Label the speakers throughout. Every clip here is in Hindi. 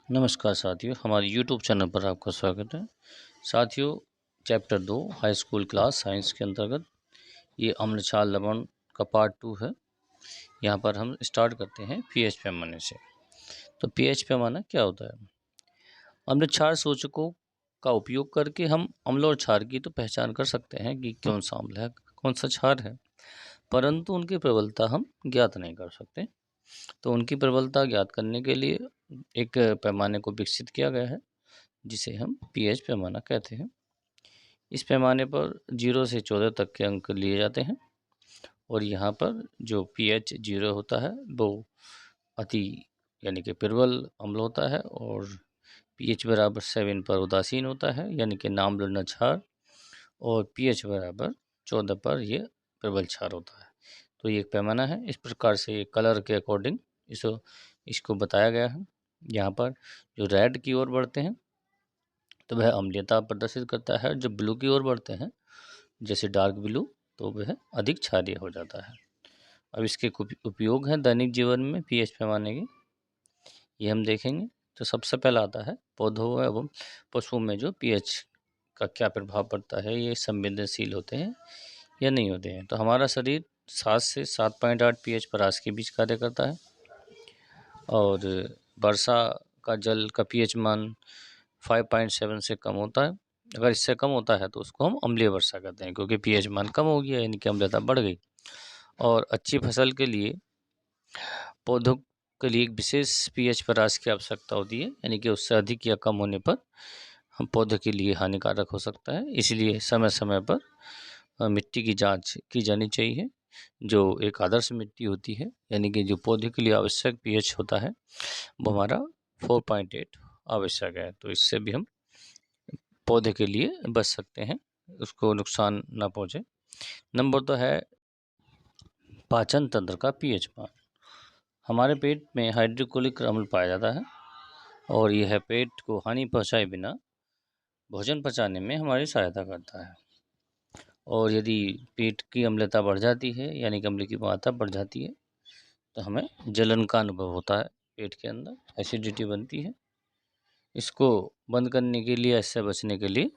Speaker 1: नमस्कार साथियों, हमारे YouTube चैनल पर आपका स्वागत है। साथियों, chapter 2 high school class science के अंतर्गत ये अम्ल क्षार लवण का पार्ट 2 है। यहाँ पर हम स्टार्ट करते हैं पीएच पैमाने से। तो पीएच पैमाना क्या होता है? अम्ल क्षार सूचकों का उपयोग करके हम अम्ल और क्षार की तो पहचान कर सकते हैं कि कौन सा अम्ल है, कौन सा क्षार है, परंतु उनकी प्रबलता हम ज्ञात नहीं कर सकते। तो उनकी प्रबलता ज्ञात करने के लिए एक पैमाने को विकसित किया गया है, जिसे हम पीएच पैमाना कहते हैं। इस पैमाने पर 0 से 14 तक के अंक लिए जाते हैं और यहाँ पर जो पीएच 0 होता है वो अति यानी कि प्रबल अम्ल होता है और पीएच बराबर 7 पर उदासीन होता है यानी कि नाम्ल न क्षार, और पीएच बराबर 14 पर यह प्रबल क्षार होता है। तो ये एक पैमाना है। इस प्रकार से कलर के अकॉर्डिंग इसको बताया गया है। यहाँ पर जो रेड की ओर बढ़ते हैं तो वह अम्लीयता प्रदर्शित करता है, जब ब्लू की ओर बढ़ते हैं जैसे डार्क ब्लू तो वह अधिक क्षारीय हो जाता है। अब इसके कुछ उपयोग हैं दैनिक जीवन में पीएच पैमाने के, ये हम देखेंगे। तो सबसे पहला आता है पौधों एवं पशुओं में जो पीएच का क्या प्रभाव पड़ता है, ये संवेदनशील होते हैं या नहीं होते हैं। तो हमारा शरीर 7 से 7.8 पीएच परास के बीच कार्य करता है और वर्षा का जल का पीएच मान 5.7 से कम होता है। अगर इससे कम होता है तो उसको हम अम्लीय वर्षा कहते हैं, क्योंकि पीएच मान कम हो गया यानी कि अम्लता बढ़ गई। और अच्छी फसल के लिए पौधों के लिए एक विशेष पीएच परास की आवश्यकता होती है, यानी कि उससे अधिक या कम होने पर हम पौधे के लिए हानिकारक हो सकता है। इसलिए समय समय पर मिट्टी की जांच की जानी चाहिए, जो एक आदर्श मिट्टी होती है, यानी कि जो पौधे के लिए आवश्यक पीएच होता है वो हमारा 4.8 आवश्यक है। तो इससे भी हम पौधे के लिए बच सकते हैं, उसको नुकसान ना पहुँचे। नंबर तो है पाचन तंत्र का पीएच मान। हमारे पेट में हाइड्रोक्लोरिक अम्ल पाया जाता है और यह पेट को हानि पहुंचाए बिना भोजन पचाने में हमारी सहायता करता है। और यदि पेट की अम्लता बढ़ जाती है यानी कि अम्ल की मात्रा बढ़ जाती है तो हमें जलन का अनुभव होता है, पेट के अंदर एसिडिटी बनती है। इसको बंद करने के लिए, इससे बचने के लिए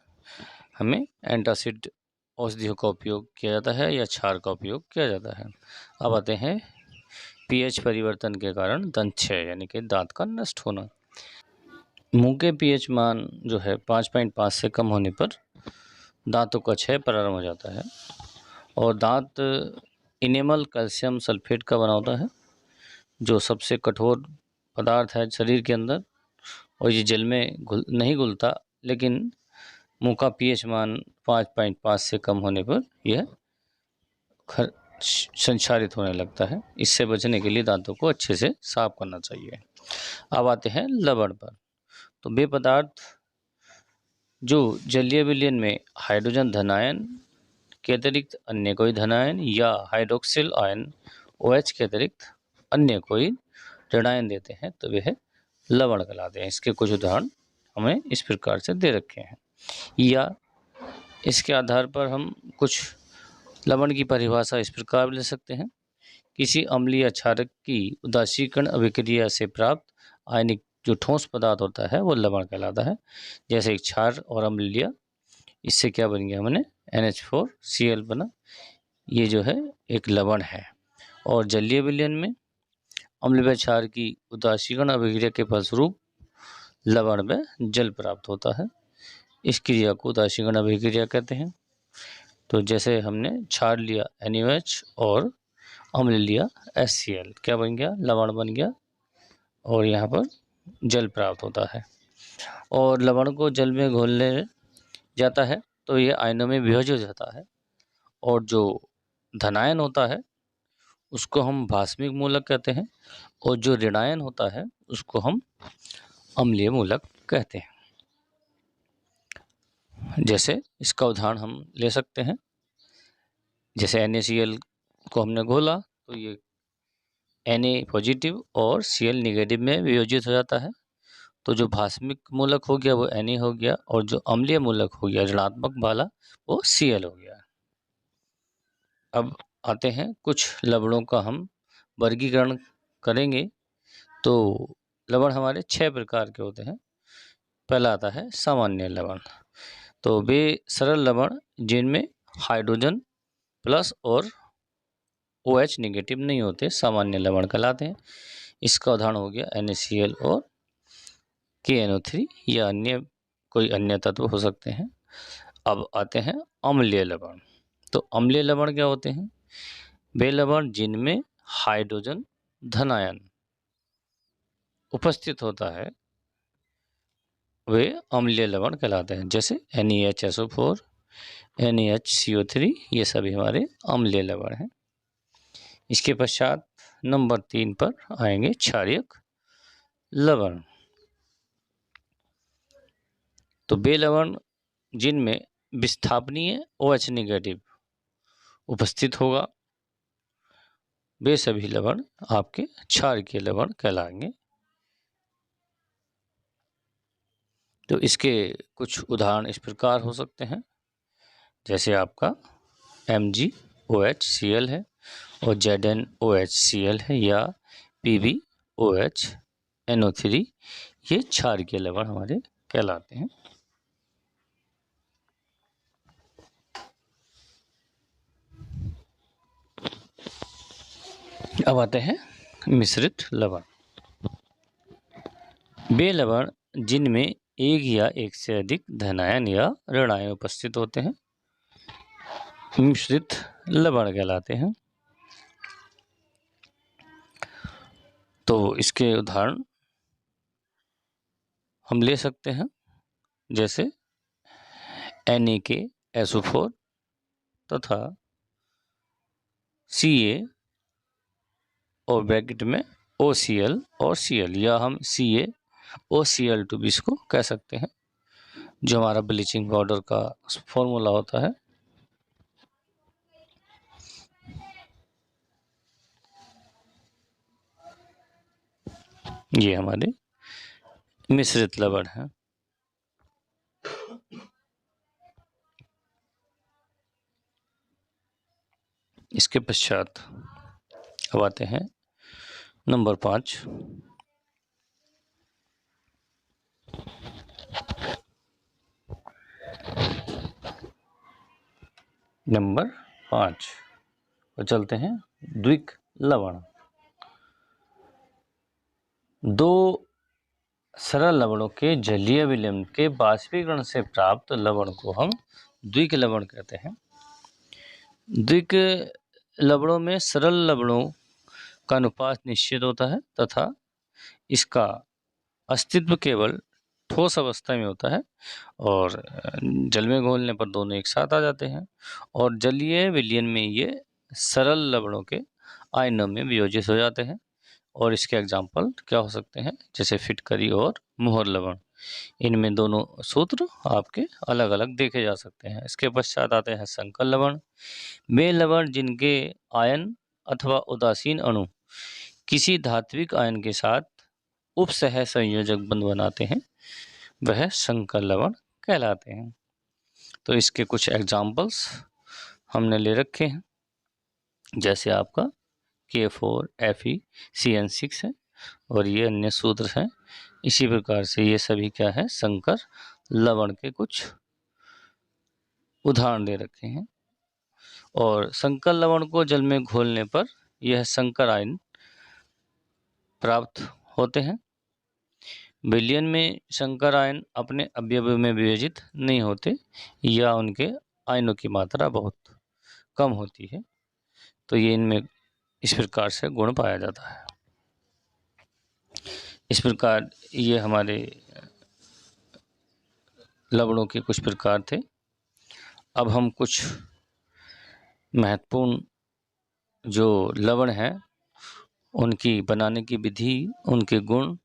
Speaker 1: हमें एंटासिड औषधियों का उपयोग किया जाता है या क्षार का उपयोग किया जाता है। अब आते हैं पीएच परिवर्तन के कारण दंत क्षय यानी कि दांत का नष्ट होना। मुंह के पीएच मान जो है 5.5 से कम होने पर दांतों का क्षय प्रारंभ हो जाता है और दांत इनेमल कैल्शियम सल्फेट का बना होता है, जो सबसे कठोर पदार्थ है शरीर के अंदर, और ये जल में नहीं घुलता, लेकिन मुंह का पीएच मान 5.5 से कम होने पर यह संचारित होने लगता है। इससे बचने के लिए दांतों को अच्छे से साफ करना चाहिए। अब आते हैं लवण पर। तो वे पदार्थ जो जलीय विलयन में हाइड्रोजन धनायन के अतिरिक्त अन्य कोई धनायन या हाइड्रोक्सिल आयन OH के अतिरिक्त अन्य कोई ऋणायन देते हैं तो वह लवण कहलाते हैं। इसके कुछ उदाहरण हमें इस प्रकार से दे रखे हैं, या इसके आधार पर हम कुछ लवण की परिभाषा इस प्रकार ले सकते हैं। किसी अम्लीय क्षारक की उदासीकरण अभिक्रिया से प्राप्त आयनिक जो ठोस पदार्थ होता है वो लवण कहलाता है। जैसे क्षार और अम्ल लिया, इससे क्या बन गया, हमने NH4Cl बना, ये जो है एक लवण है। और जलीय विलयन में अम्ल व क्षार की उदासीकरण अभिक्रिया के फलस्वरूप लवण व जल प्राप्त होता है। इस क्रिया को उदासीकरण अभिक्रिया कहते हैं। तो जैसे हमने क्षार लिया NaOH और अम्ल लिया HCl, क्या बन गया, लवण बन गया और यहाँ पर जल प्राप्त होता है। और लवण को जल में घोलने जाता है तो ये आयनों में विभाजित हो जाता है, और जो धनायन होता है उसको हम भास्मिक मूलक कहते हैं और जो ऋणायन होता है उसको हम अम्लीय मूलक कहते हैं। जैसे इसका उदाहरण हम ले सकते हैं, जैसे NaCl को हमने घोला तो ये Na पॉजिटिव और Cl निगेटिव में वियोजित हो जाता है। तो जो भास्मिक मूलक हो गया वो Na हो गया और जो अम्लीय मूलक हो गया ऋणात्मक वाला वो Cl हो गया। अब आते हैं कुछ लवणों का हम वर्गीकरण करेंगे। तो लवण हमारे 6 प्रकार के होते हैं। पहला आता है सामान्य लवण। तो वे सरल लवण जिनमें हाइड्रोजन प्लस और OH नेगेटिव नहीं होते सामान्य लवण कहलाते हैं। इसका उदाहरण हो गया NaCl और KNO3 या अन्य कोई अन्य तत्व हो सकते हैं। अब आते हैं अम्लीय लवण। तो अम्लीय लवण क्या होते हैं? वे लवण जिनमें हाइड्रोजन धनायन उपस्थित होता है वे अम्लीय लवण कहलाते हैं। जैसे NeHSO4, NaHCO3 ये सभी हमारे अम्लीय लवण हैं। इसके पश्चात नंबर 3 पर आएंगे क्षारीयक लवण। तो वे लवण जिनमें विस्थापनीय OH नेगेटिव उपस्थित होगा वे सभी लवण आपके क्षारीय लवण कहलाएंगे। तो इसके कुछ उदाहरण इस प्रकार हो सकते हैं, जैसे आपका MgOHCl है और ZnOHCl है या PbOHNO3 ये क्षारीय लवण हमारे कहलाते हैं। अब आते हैं मिश्रित लवण। वे लवण जिनमें एक या एक से अधिक धनायन या ऋणायन उपस्थित होते हैं मिश्रित लवण कहलाते हैं। तो इसके उदाहरण हम ले सकते हैं, जैसे NaKSO4 तथा Ca और ब्रैकेट में OCl और Cl, या हम CaOCl2 भी इसको कह सकते हैं, जो हमारा ब्लीचिंग पाउडर का फॉर्मूला होता है। ये हमारे मिश्रित लवण हैं। इसके पश्चात अब आते हैं नंबर 5 और चलते हैं द्विक लवण। दो सरल लवणों के जलीय विलयन के बाष्पीकरण से प्राप्त लवण को हम द्विक लवण कहते हैं। द्विक लवणों में सरल लवणों का अनुपात निश्चित होता है तथा इसका अस्तित्व केवल ठोस अवस्था में होता है और जल में घोलने पर दोनों एक साथ आ जाते हैं, और जलीय विलयन में ये सरल लवणों के आयनों में वियोजित हो जाते हैं। और इसके एग्जाम्पल क्या हो सकते हैं, जैसे फिटकरी और मोहर लवण। इनमें दोनों सूत्र आपके अलग अलग देखे जा सकते हैं। इसके पश्चात आते हैं संकर लवण। वे लवण जिनके आयन अथवा उदासीन अणु किसी धात्विक आयन के साथ उपसह संयोजक बंध बनाते हैं वह संकर लवण कहलाते हैं। तो इसके कुछ एग्जाम्पल्स हमने ले रखे हैं, जैसे आपका K4FeCN6 है और ये अन्य सूत्र हैं। इसी प्रकार से ये सभी क्या है, संकर लवण के कुछ उदाहरण दे रखे हैं। और संकर लवण को जल में घोलने पर यह संकर आयन प्राप्त होते हैं। विलयन में संकर आयन अपने अवयव में विभाजित नहीं होते या उनके आयनों की मात्रा बहुत कम होती है। तो ये इनमें इस प्रकार से गुण पाया जाता है। इस प्रकार ये हमारे लवणों के कुछ प्रकार थे। अब हम कुछ महत्वपूर्ण जो लवण हैं उनकी बनाने की विधि, उनके गुण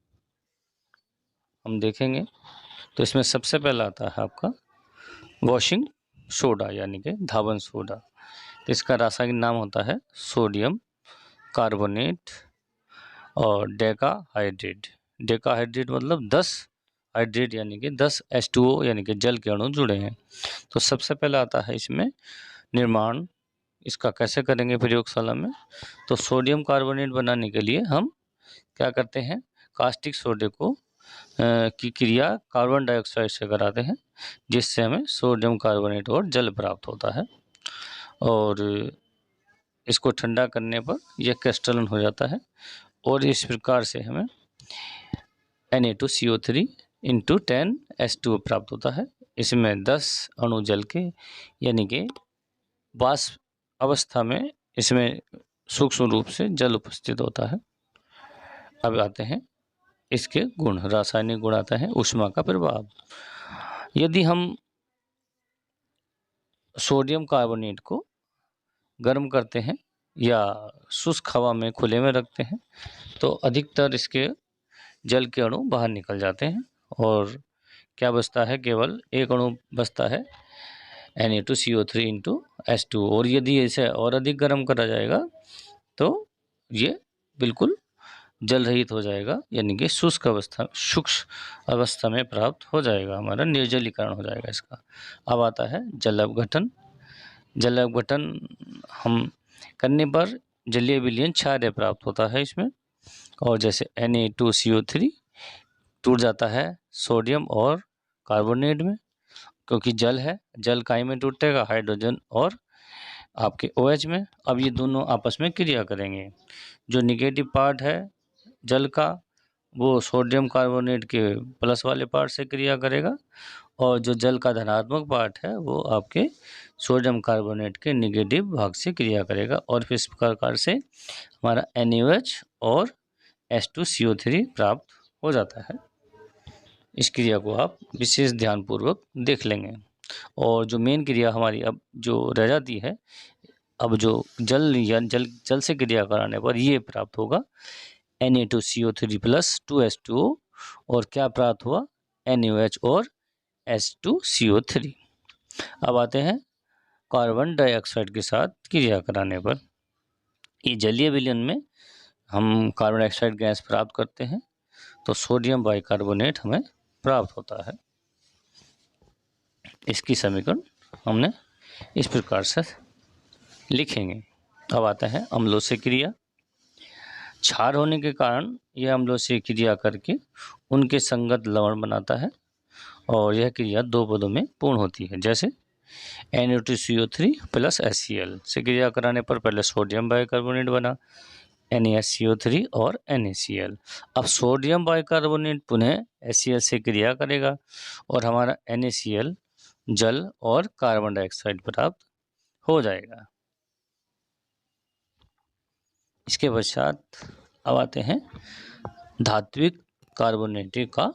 Speaker 1: हम देखेंगे। तो इसमें सबसे पहला आता है आपका वॉशिंग सोडा यानी कि धावन सोडा। इसका रासायनिक नाम होता है सोडियम कार्बोनेट और डेकाहाइड्रेट। डेकाहाइड्रेट मतलब 10 हाइड्रेट यानी कि 10 H2O यानी कि जल के अणु जुड़े हैं। तो सबसे पहला आता है इसमें निर्माण, इसका कैसे करेंगे प्रयोगशाला में। तो सोडियम कार्बोनेट बनाने के लिए हम क्या करते हैं, कास्टिक सोडे को की क्रिया कार्बन डाइऑक्साइड से कराते हैं, जिससे हमें सोडियम कार्बोनेट और जल प्राप्त होता है। और इसको ठंडा करने पर यह क्रिस्टलन हो जाता है और इस प्रकार से हमें Na2CO3 × 10H2O प्राप्त होता है। इसमें 10 अणु जल के, यानी कि वाष्प अवस्था में इसमें सूक्ष्म रूप से जल उपस्थित होता है। अब आते हैं इसके गुण, रासायनिक गुण आता है। ऊष्मा का प्रभाव, यदि हम सोडियम कार्बोनेट को गर्म करते हैं या शुष्क हवा में खुले में रखते हैं तो अधिकतर इसके जल के अणु बाहर निकल जाते हैं और क्या बचता है, केवल एक अणु बचता है Na2CO3 × H2O। और यदि इसे और अधिक गर्म करा जाएगा तो ये बिल्कुल जल रहित हो जाएगा, यानी कि शुष्क अवस्था में प्राप्त हो जाएगा, हमारा निर्जलीकरण हो जाएगा इसका। अब आता है जल अपघटन। जल अपघटन हम करने पर जलीय विलयन क्षार्य प्राप्त होता है इसमें, और जैसे Na2CO3 टूट जाता है सोडियम और कार्बोनेट में, क्योंकि जल है, जल काय में टूटेगा, हाइड्रोजन और आपके OH में। अब ये दोनों आपस में क्रिया करेंगे। जो निगेटिव पार्ट है जल का वो सोडियम कार्बोनेट के प्लस वाले पार्ट से क्रिया करेगा, और जो जल का धनात्मक पार्ट है वो आपके सोडियम कार्बोनेट के निगेटिव भाग से क्रिया करेगा, और फिर इस प्रकार से हमारा NaOH और H2CO3 प्राप्त हो जाता है। इस क्रिया को आप विशेष ध्यानपूर्वक देख लेंगे। और जो मेन क्रिया हमारी अब जो रह जाती है, अब जो जल से क्रिया कराने पर ये प्राप्त होगा Na2CO3 + 2H2O, और क्या प्राप्त हुआ, NaOH और H2CO3। अब आते हैं कार्बन डाइऑक्साइड के साथ क्रिया कराने पर। ये जलीय विलयन में हम कार्बन डाइऑक्साइड गैस प्राप्त करते हैं तो सोडियम बाइकार्बोनेट हमें प्राप्त होता है। इसकी समीकरण हमने इस प्रकार से लिखेंगे। अब आता है अम्लों से क्रिया। क्षार होने के कारण यह अम्लों से क्रिया करके उनके संगत लवण बनाता है, और यह क्रिया दो पदों में पूर्ण होती है। जैसे Na2CO3 + HCl से क्रिया कराने पर पहले सोडियम बाइकार्बोनेट बना, NaSCO3 और NaCl। अब सोडियम बाइकार्बोनेट पुनः HCl से क्रिया करेगा और हमारा NaCl जल और कार्बन डाइऑक्साइड प्राप्त हो जाएगा। इसके पश्चात अब आते हैं धात्विक कार्बोनेट का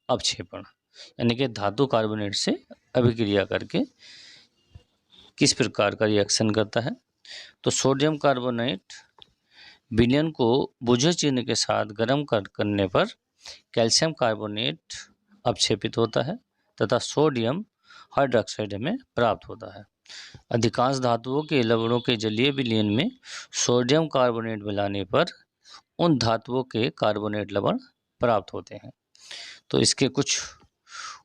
Speaker 1: अवक्षेपण, यानी कि धातु कार्बोनेट से अभिक्रिया करके किस प्रकार का रिएक्शन करता है। तो सोडियम कार्बोनेट विलयन को बुझे चिन्ह के साथ गर्म करने पर कैल्शियम कार्बोनेट अवक्षेपित होता है तथा सोडियम हाइड्रोक्साइड में प्राप्त होता है। अधिकांश धातुओं के लवणों के जलीय विलयन में सोडियम कार्बोनेट मिलाने पर उन धातुओं के कार्बोनेट लवण प्राप्त होते हैं। तो इसके कुछ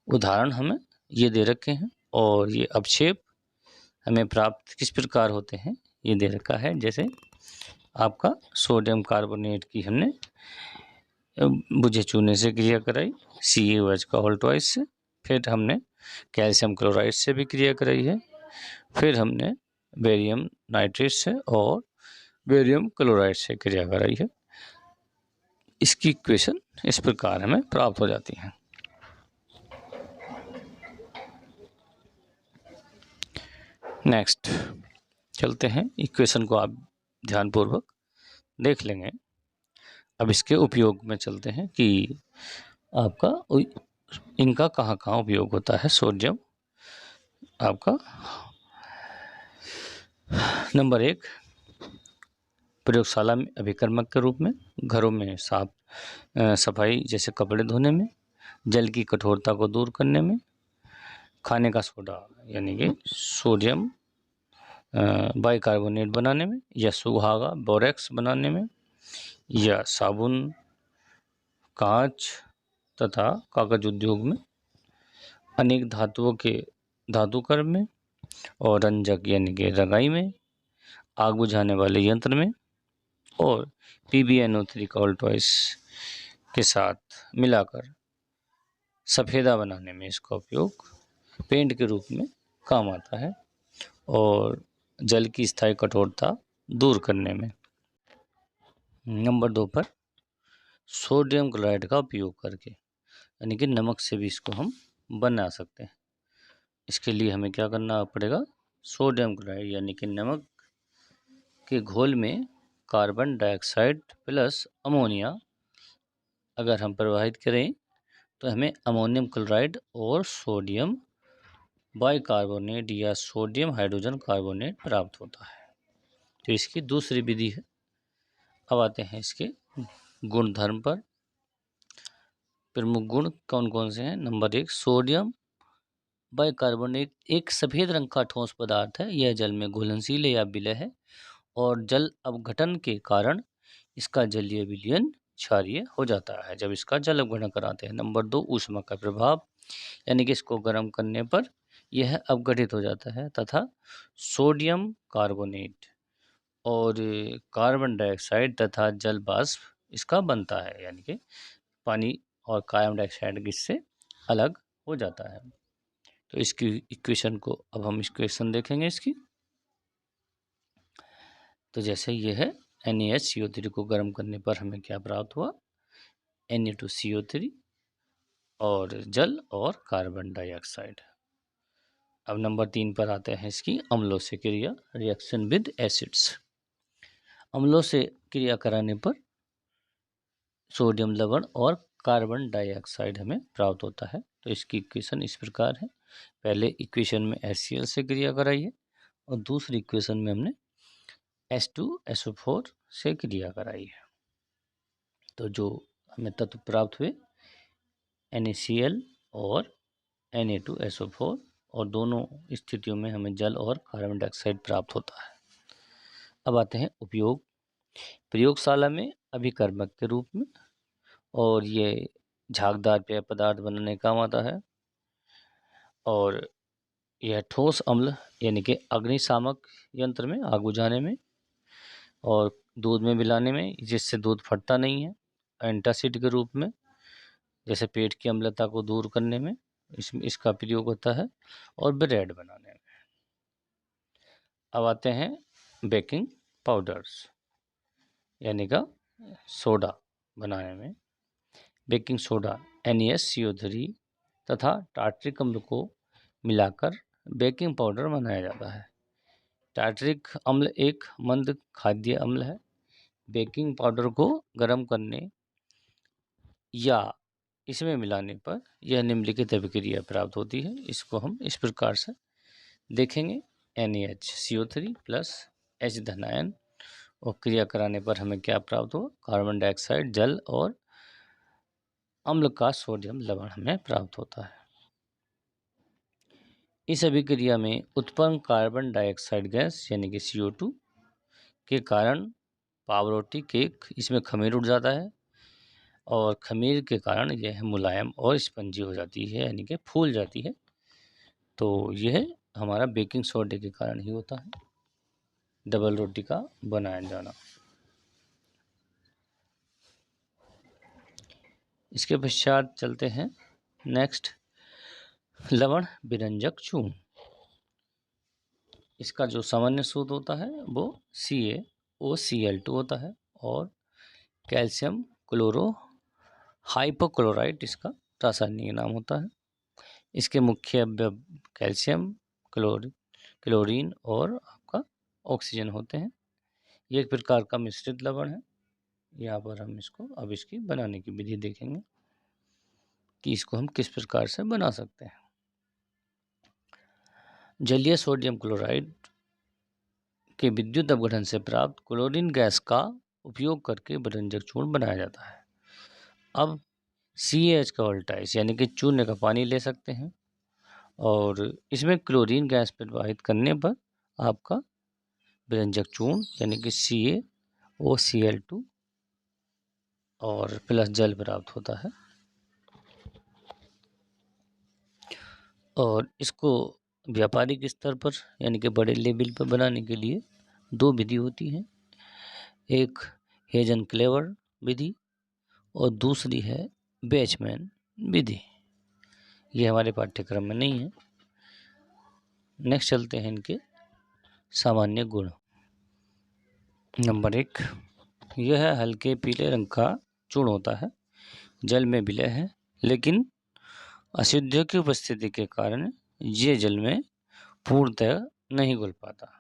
Speaker 1: उदाहरण हमें ये दे रखे हैं, और ये अवक्षेप हमें प्राप्त किस प्रकार होते हैं ये दे रखा है। जैसे आपका सोडियम कार्बोनेट की हमने बुझे चूने से क्रिया कराई CaOH का होल ट्वाइस से, फिर हमने कैल्शियम क्लोराइड से भी क्रिया कराई है, फिर हमने बेरियम नाइट्रेट से और बेरियम क्लोराइड से क्रिया कराई है। इसकी इक्वेशन इस प्रकार हमें प्राप्त हो जाती है। नेक्स्ट चलते हैं, इक्वेशन को आप ध्यानपूर्वक देख लेंगे। अब इसके उपयोग में चलते हैं कि आपका इनका कहाँ कहाँ उपयोग होता है। सोडियम आपका नंबर 1 प्रयोगशाला में अभिकर्मक के रूप में, घरों में सफाई जैसे कपड़े धोने में, जल की कठोरता को दूर करने में, खाने का सोडा यानी कि सोडियम बाइकार्बोनेट बनाने में, या सुहागा बोरेक्स बनाने में, या साबुन, कांच तथा कागज उद्योग में, अनेक धातुओं के धातुकर्म में, और रंजक यानी कि रंगाई में, आग बुझाने वाले यंत्र में, और PbNO3 का होल ट्वाइस के साथ मिलाकर सफ़ेदा बनाने में इसका उपयोग पेंट के रूप में काम आता है और जल की स्थायी कठोरता दूर करने में। नंबर 2 पर सोडियम क्लोराइड का उपयोग करके, यानी कि नमक से भी इसको हम बना सकते हैं। इसके लिए हमें क्या करना पड़ेगा, सोडियम क्लोराइड यानी कि नमक के घोल में कार्बन डाइऑक्साइड प्लस अमोनिया अगर हम प्रवाहित करें तो हमें अमोनियम क्लोराइड और सोडियम बाइकार्बोनेट या सोडियम हाइड्रोजन कार्बोनेट प्राप्त होता है। तो इसकी दूसरी विधि है। अब आते हैं इसके गुणधर्म पर। प्रमुख गुण कौन कौन से हैं। नंबर 1, सोडियम बाइकार्बोनेट एक सफ़ेद रंग का ठोस पदार्थ है। यह जल में घुलनशील या विलय है और जल अपघटन के कारण इसका जलीय विलयन क्षारीय हो जाता है जब इसका जल अपघटन कराते हैं। नंबर 2, ऊष्मा का प्रभाव, यानी कि इसको गर्म करने पर यह अपघटित हो जाता है तथा सोडियम कार्बोनेट और कार्बन डाइऑक्साइड तथा जल वाष्प इसका बनता है, यानी कि पानी और कार्बन डाइऑक्साइड इससे अलग हो जाता है। तो इसकी इक्वेशन को अब हम इक्वेशन देखेंगे इसकी। तो जैसे ये है NaHCO3 को गर्म करने पर हमें क्या प्राप्त हुआ, Na2CO3 और जल और कार्बन डाइऑक्साइड। अब नंबर 3 पर आते हैं इसकी अम्लों से क्रिया, रिएक्शन विद एसिड्स। अम्लों से क्रिया कराने पर सोडियम लवण और कार्बन डाइऑक्साइड हमें प्राप्त होता है। तो इसकी इक्वेशन इस प्रकार है। पहले इक्वेशन में HCl से क्रिया कराई है और दूसरी इक्वेशन में हमने H2SO4 से क्रिया कराई है। तो जो हमें तत्व प्राप्त हुए NaCl और Na2SO4 और दोनों स्थितियों में हमें जल और कार्बन डाइऑक्साइड प्राप्त होता है। अब आते हैं उपयोग। प्रयोगशाला में अभिकर्मक के रूप में और ये झागदार पेय पदार्थ बनाने काम आता है और यह ठोस अम्ल यानी कि अग्निशामक यंत्र में आग बुझाने में और दूध में मिलाने में, जिससे दूध फटता नहीं है। एंटासिड के रूप में जैसे पेट की अम्लता को दूर करने में इसका प्रयोग होता है और ब्रेड बनाने में। अब आते हैं बेकिंग पाउडर्स यानी का सोडा बनाने में। बेकिंग सोडा NaCO3 तथा टार्ट्रिक अम्ल को मिलाकर बेकिंग पाउडर बनाया जाता है। टार्ट्रिक अम्ल एक मंद खाद्य अम्ल है। बेकिंग पाउडर को गर्म करने या इसमें मिलाने पर यह निम्नलिखित अभिक्रिया प्राप्त होती है। इसको हम इस प्रकार से देखेंगे। NaHCO3 प्लस H धनायन और क्रिया कराने पर हमें क्या प्राप्त हो, कार्बन डाइऑक्साइड जल और अम्ल का सोडियम लवण हमें प्राप्त होता है। इस अभिक्रिया में उत्पन्न कार्बन डाइऑक्साइड गैस यानी कि CO2 के कारण पावरोटी केक इसमें खमीर उड़ जाता है और खमीर के कारण यह मुलायम और स्पंजी हो जाती है, यानी कि फूल जाती है। तो यह हमारा बेकिंग सोडे के कारण ही होता है, डबल रोटी का बनाया जाना। इसके पश्चात चलते हैं नेक्स्ट, लवण विरंजक चूर्ण। इसका जो सामान्य सूत्र होता है वो CaOCl2 होता है और कैल्शियम क्लोरो हाइपोक्लोराइट इसका रासायनिक नाम होता है। इसके मुख्य अवयव कैल्शियम, क्लोरीन और आपका ऑक्सीजन होते हैं। ये एक प्रकार का मिश्रित लवण है। यहाँ पर हम इसको अब इसकी बनाने की विधि देखेंगे कि इसको हम किस प्रकार से बना सकते हैं। जलीय सोडियम क्लोराइड के विद्युत अपघटन से प्राप्त क्लोरीन गैस का उपयोग करके विरंजक चूर्ण बनाया जाता है। अब CaH का वोल्टाइज यानी कि चूर्ण का पानी ले सकते हैं और इसमें क्लोरीन गैस प्रवाहित करने पर आपका विरंजक चूर्ण यानी कि CaOCl2 और प्लस जल प्राप्त होता है। और इसको व्यापारिक स्तर पर यानी कि बड़े लेवल पर बनाने के लिए दो विधि होती हैं। एक हेजन क्लेवर विधि और दूसरी है बेचमैन विधि। ये हमारे पाठ्यक्रम में नहीं है। नेक्स्ट चलते हैं इनके सामान्य गुण। नंबर 1, यह हल्के पीले रंग का चूर्ण होता है, जल में विलय है, लेकिन अशुद्धियों की उपस्थिति के कारण ये जल में पूर्णतः नहीं घुल पाता।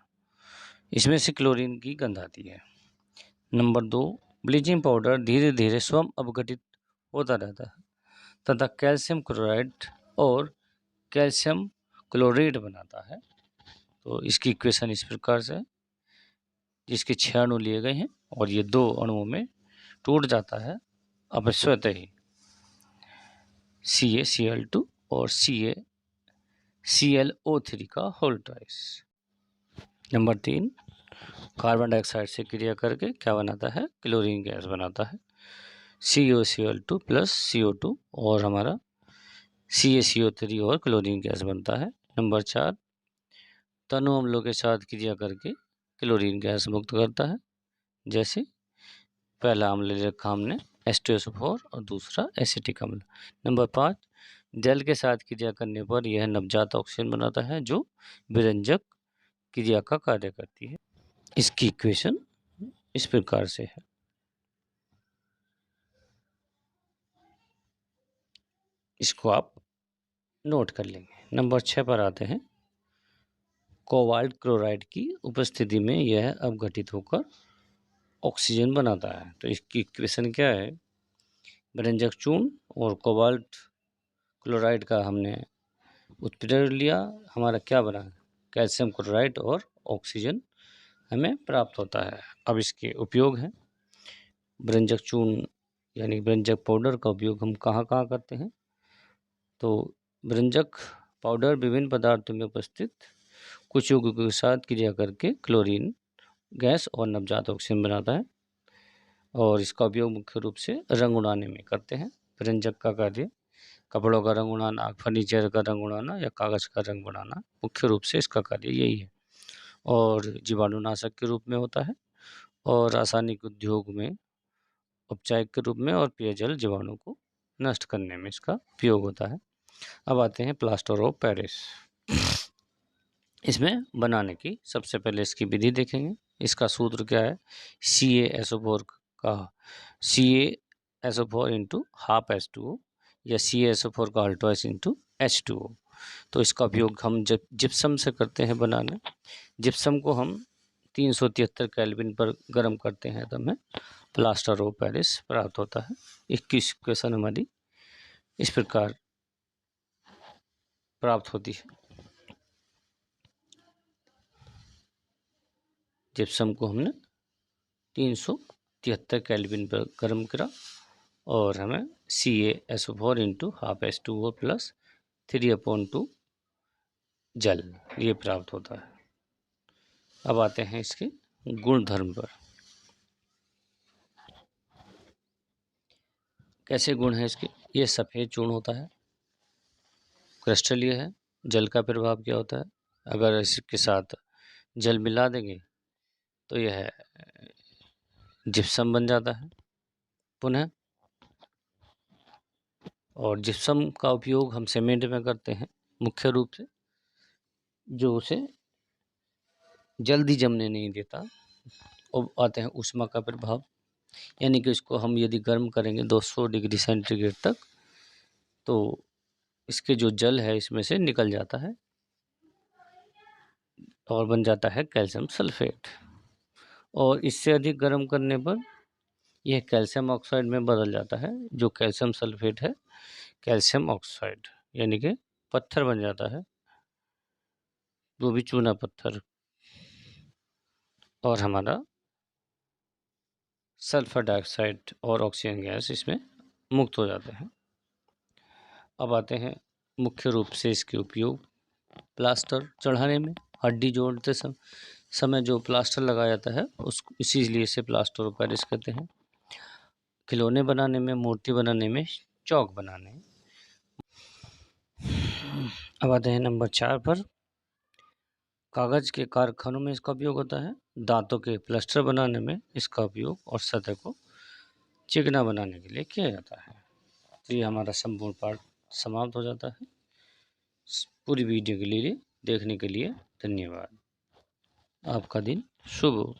Speaker 1: इसमें से क्लोरीन की गंध आती है। नंबर 2, ब्लीचिंग पाउडर धीरे धीरे स्वयं अपघटित होता रहता है तथा कैल्शियम क्लोराइड और कैल्शियम क्लोराइड बनाता है। तो इसकी इक्वेशन इस प्रकार से है, जिसके 6 अणु लिए गए हैं और ये 2 अणुओं में टूट जाता है अब स्वतः ही, CaCl2 और CaClO3 का whole twice. Number 3, carbon dioxide से क्रिया करके क्या बनाता है? क्लोरीन गैस बनाता है, CaCl2 प्लस CO2 और हमारा CaCO3 और क्लोरीन गैस बनता है। नंबर 4, तनु अम्लों के साथ क्रिया करके क्लोरीन गैस मुक्त करता है, जैसे पहला अम्ल ले रखा हमने H2SO4 और दूसरा एसिटिक अम्ल। नंबर 5, जल के साथ क्रिया करने पर यह नवजात ऑक्सीजन बनाता है जो विरंजक क्रिया का कार्य करती है। इसकी इक्वेशन इस प्रकार से है। इसको आप नोट कर लेंगे। नंबर 6 पर आते हैं। कोबाल्ट क्लोराइड की उपस्थिति में यह अपघटित होकर ऑक्सीजन बनाता है। तो इसकी इक्वेशन क्या है? विरंजक चूर्ण और कोबाल्ट क्लोराइड का हमने उत्प्रेरण लिया, हमारा क्या बना? कैल्शियम क्लोराइड और ऑक्सीजन हमें प्राप्त होता है। अब इसके उपयोग हैं। विरंजक चूर्ण यानी विरंजक पाउडर का उपयोग हम कहाँ कहाँ करते हैं? तो विरंजक पाउडर विभिन्न पदार्थों में उपस्थित कुछ यौगिकों के साथ क्रिया करके क्लोरीन गैस और नवजात ऑक्सीजन बनाता है और इसका उपयोग मुख्य रूप से रंग उड़ाने में करते हैं। विरंजक का कार्य कपड़ों का रंग उड़ाना, फर्नीचर का रंग उड़ाना या कागज़ का रंग बनाना, मुख्य रूप से इसका कार्य यही है और जीवाणुनाशक के रूप में होता है और रासायनिक उद्योग में उपचायक के रूप में और पेयजल जीवाणु को नष्ट करने में इसका उपयोग होता है। अब आते हैं प्लास्टर ऑफ पेरिस। इसमें बनाने की सबसे पहले इसकी विधि देखेंगे। इसका सूत्र क्या है? CaSO4 का CaSO4 इंटू हाफ H2O या CaSO4 का अल्टवाइस इंटू H2O। तो इसका उपयोग हम जब जिप्सम से करते हैं बनाने। जिप्सम को हम 373 केल्विन पर गर्म करते हैं तो हमें प्लास्टर ऑफ पेरिस प्राप्त होता है। इसकी इक्वेशन हमारी इस प्रकार प्राप्त होती है। जिप्सम को हमने 373 केल्विन पर गर्म करा और हमें CaSO4 into half H2O plus 3/2 जल ये प्राप्त होता है। अब आते हैं इसके गुणधर्म पर। कैसे गुण है इसके? ये सफ़ेद चूर्ण होता है, क्रिस्टल ये है। जल का प्रभाव क्या होता है? अगर इसके साथ जल मिला देंगे तो यह जिप्सम बन जाता है पुनः। और जिप्सम का उपयोग हम सीमेंट में करते हैं मुख्य रूप से, जो उसे जल्दी जमने नहीं देता। अब आते हैं ऊष्मा का प्रभाव, यानी कि इसको हम यदि गर्म करेंगे 200 डिग्री सेंटीग्रेड तक तो इसके जो जल है इसमें से निकल जाता है और बन जाता है कैल्शियम सल्फेट। और इससे अधिक गर्म करने पर यह कैल्शियम ऑक्साइड में बदल जाता है। जो कैल्शियम सल्फेट है कैल्शियम ऑक्साइड यानी कि पत्थर बन जाता है, वो भी चूना पत्थर, और हमारा सल्फर डाइऑक्साइड और ऑक्सीजन गैस इसमें मुक्त हो जाते हैं। अब आते हैं मुख्य रूप से इसके उपयोग प्लास्टर चढ़ाने में। हड्डी जोड़ते समय जो प्लास्टर लगाया जाता है उस इसीलिए इसे प्लास्टर ऑफ पेरिस कहते हैं। खिलौने बनाने में, मूर्ति बनाने में, चौक बनाने में। अब आते हैं नंबर 4 पर। कागज़ के कारखानों में इसका उपयोग होता है, दांतों के प्लास्टर बनाने में इसका उपयोग और सतह को चिकना बनाने के लिए किया जाता है। तो ये हमारा संपूर्ण पाठ समाप्त हो जाता है। पूरी वीडियो के लिए देखने के लिए धन्यवाद। आपका दिन शुभ हो।